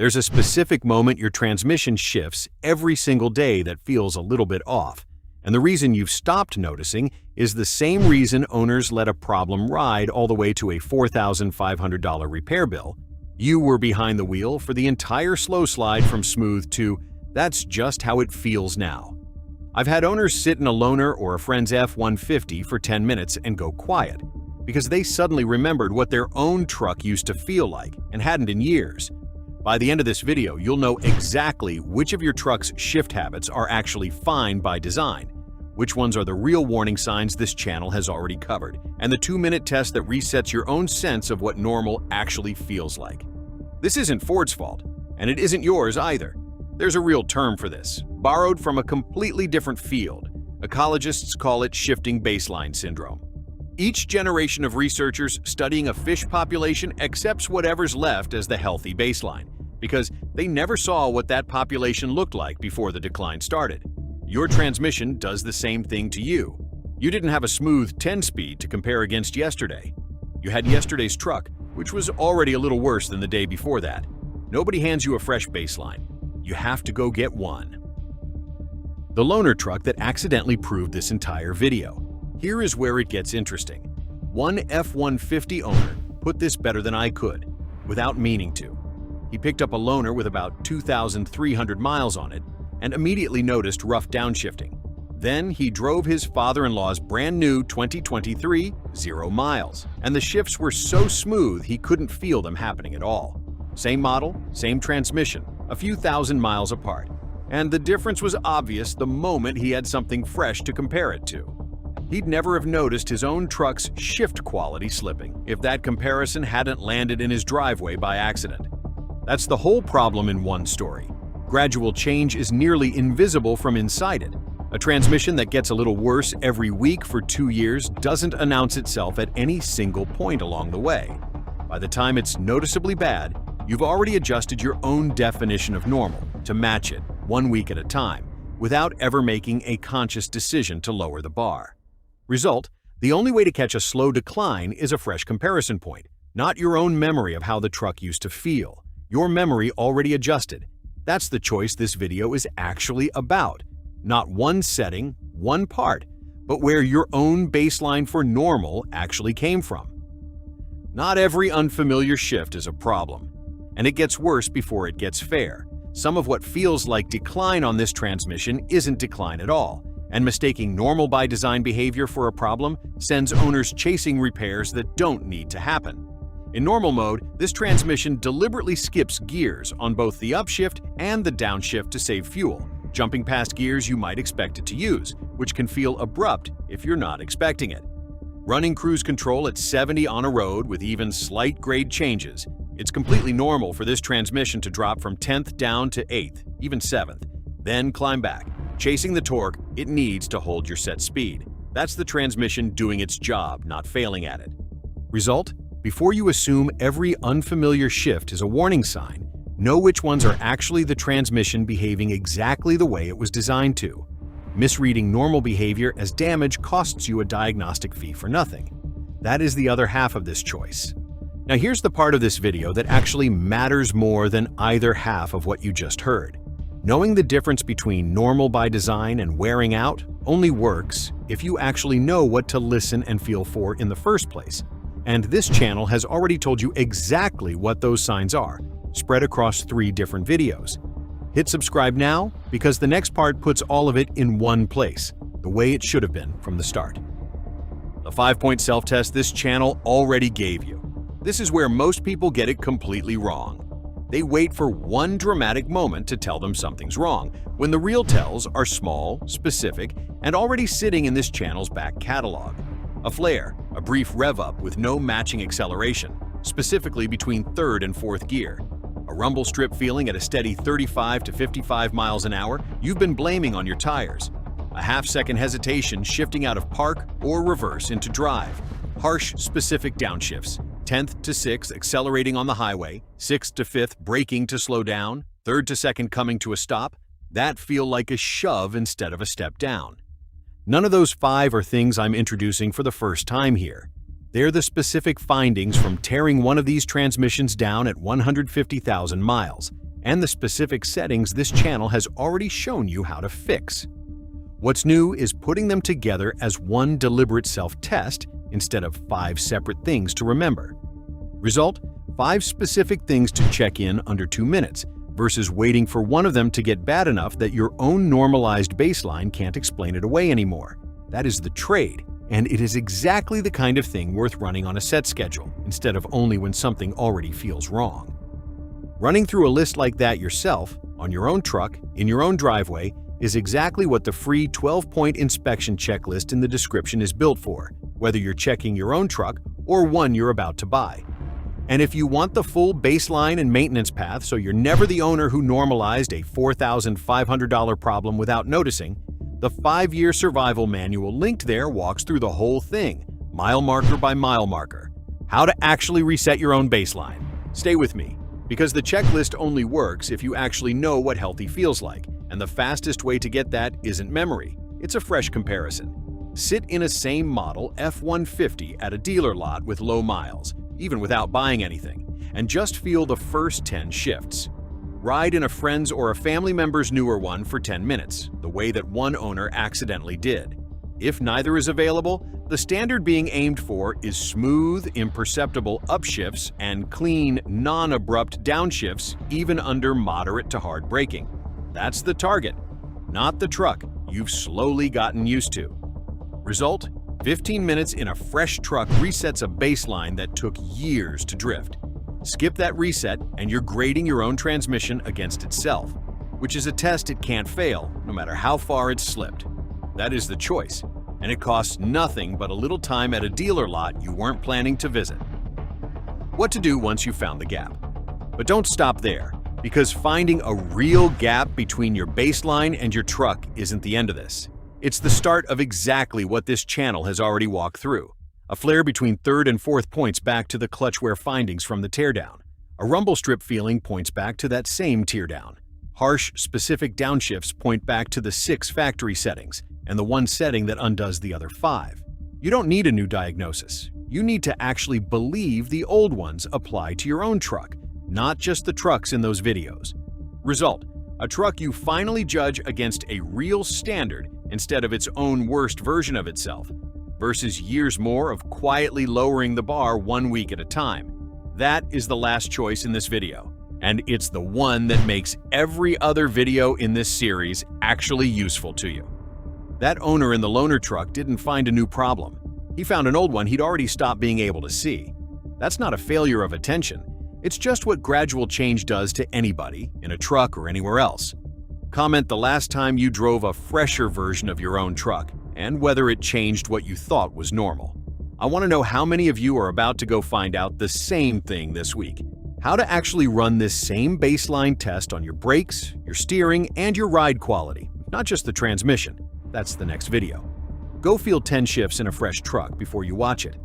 There's a specific moment your transmission shifts every single day that feels a little bit off. And the reason you've stopped noticing is the same reason owners let a problem ride all the way to a $4,500 repair bill. You were behind the wheel for the entire slow slide from smooth to, "That's just how it feels now." I've had owners sit in a loaner or a friend's F-150 for 10 minutes and go quiet because they suddenly remembered what their own truck used to feel like and hadn't in years. By the end of this video, you'll know exactly which of your truck's shift habits are actually fine by design, which ones are the real warning signs this channel has already covered, and the 2-minute test that resets your own sense of what normal actually feels like. This isn't Ford's fault, and it isn't yours either. There's a real term for this, borrowed from a completely different field. Ecologists call it shifting baseline syndrome. Each generation of researchers studying a fish population accepts whatever's left as the healthy baseline, because they never saw what that population looked like before the decline started. Your transmission does the same thing to you. You didn't have a smooth 10-speed to compare against yesterday. You had yesterday's truck, which was already a little worse than the day before that. Nobody hands you a fresh baseline. You have to go get one. The loaner truck that accidentally proved this entire video. Here is where it gets interesting. One F-150 owner put this better than I could, without meaning to. He picked up a loaner with about 2,300 miles on it and immediately noticed rough downshifting. Then he drove his father-in-law's brand new 2023 0 miles, and the shifts were so smooth he couldn't feel them happening at all. Same model, same transmission, a few thousand miles apart, and the difference was obvious the moment he had something fresh to compare it to. He'd never have noticed his own truck's shift quality slipping if that comparison hadn't landed in his driveway by accident. That's the whole problem in one story. Gradual change is nearly invisible from inside it. A transmission that gets a little worse every week for 2 years doesn't announce itself at any single point along the way. By the time it's noticeably bad, you've already adjusted your own definition of normal to match it 1 week at a time, without ever making a conscious decision to lower the bar. Result, the only way to catch a slow decline is a fresh comparison point, not your own memory of how the truck used to feel. Your memory already adjusted. That's the choice this video is actually about. Not one setting, one part, but where your own baseline for normal actually came from. Not every unfamiliar shift is a problem, and it gets worse before it gets fair. Some of what feels like decline on this transmission isn't decline at all, and mistaking normal by design behavior for a problem sends owners chasing repairs that don't need to happen. In normal mode, this transmission deliberately skips gears on both the upshift and the downshift to save fuel, jumping past gears you might expect it to use, which can feel abrupt if you're not expecting it. Running cruise control at 70 on a road with even slight grade changes, it's completely normal for this transmission to drop from 10th down to 8th, even 7th, then climb back, chasing the torque it needs to hold your set speed. That's the transmission doing its job, not failing at it. Result? Before you assume every unfamiliar shift is a warning sign, know which ones are actually the transmission behaving exactly the way it was designed to. Misreading normal behavior as damage costs you a diagnostic fee for nothing. That is the other half of this choice. Now here's the part of this video that actually matters more than either half of what you just heard. Knowing the difference between normal by design and wearing out only works if you actually know what to listen and feel for in the first place. And this channel has already told you exactly what those signs are, spread across 3 different videos. Hit subscribe now because the next part puts all of it in one place, the way it should have been from the start. The 5-point self-test this channel already gave you. This is where most people get it completely wrong. They wait for one dramatic moment to tell them something's wrong, when the real tells are small, specific, and already sitting in this channel's back catalog. A flare, a brief rev-up with no matching acceleration, specifically between 3rd and 4th gear. A rumble strip feeling at a steady 35 to 55 miles an hour you've been blaming on your tires. A half-second hesitation shifting out of park or reverse into drive. Harsh, specific downshifts. 10th to 6th accelerating on the highway, 6th to 5th braking to slow down, 3rd to 2nd coming to a stop. That feel like a shove instead of a step down. None of those 5 are things I'm introducing for the first time here. They're the specific findings from tearing one of these transmissions down at 150,000 miles, and the specific settings this channel has already shown you how to fix. What's new is putting them together as one deliberate self-test instead of 5 separate things to remember. Result: 5 specific things to check in under 2 minutes, versus waiting for one of them to get bad enough that your own normalized baseline can't explain it away anymore. That is the trade, and it is exactly the kind of thing worth running on a set schedule, instead of only when something already feels wrong. Running through a list like that yourself, on your own truck, in your own driveway, is exactly what the free 12-point inspection checklist in the description is built for, whether you're checking your own truck or one you're about to buy. And if you want the full baseline and maintenance path so you're never the owner who normalized a $4,500 problem without noticing, the 5-year survival manual linked there walks through the whole thing, mile marker by mile marker. How to actually reset your own baseline. Stay with me, because the checklist only works if you actually know what healthy feels like, and the fastest way to get that isn't memory, it's a fresh comparison. Sit in a same model F-150 at a dealer lot with low miles, even without buying anything, and just feel the first 10 shifts. Ride in a friend's or a family member's newer one for 10 minutes, the way that one owner accidentally did. If neither is available, the standard being aimed for is smooth, imperceptible upshifts and clean, non-abrupt downshifts even under moderate to hard braking. That's the target, not the truck you've slowly gotten used to. Result: 15 minutes in a fresh truck resets a baseline that took years to drift. Skip that reset and you're grading your own transmission against itself, which is a test it can't fail, no matter how far it's slipped. That is the choice, and it costs nothing but a little time at a dealer lot you weren't planning to visit. What to do once you've found the gap. But don't stop there, because finding a real gap between your baseline and your truck isn't the end of this. It's the start of exactly what this channel has already walked through. A flare between 3rd and 4th points back to the clutch wear findings from the teardown. A rumble strip feeling points back to that same teardown. Harsh, specific downshifts point back to the 6 factory settings, and the one setting that undoes the other 5. You don't need a new diagnosis. You need to actually believe the old ones apply to your own truck, not just the trucks in those videos. Result: a truck you finally judge against a real standard instead of its own worst version of itself, versus years more of quietly lowering the bar 1 week at a time. That is the last choice in this video, and it's the one that makes every other video in this series actually useful to you. That owner in the loaner truck didn't find a new problem. He found an old one he'd already stopped being able to see. That's not a failure of attention. It's just what gradual change does to anybody, in a truck or anywhere else. Comment the last time you drove a fresher version of your own truck, and whether it changed what you thought was normal. I want to know how many of you are about to go find out the same thing this week. How to actually run this same baseline test on your brakes, your steering, and your ride quality, not just the transmission. That's the next video. Go feel 10 shifts in a fresh truck before you watch it.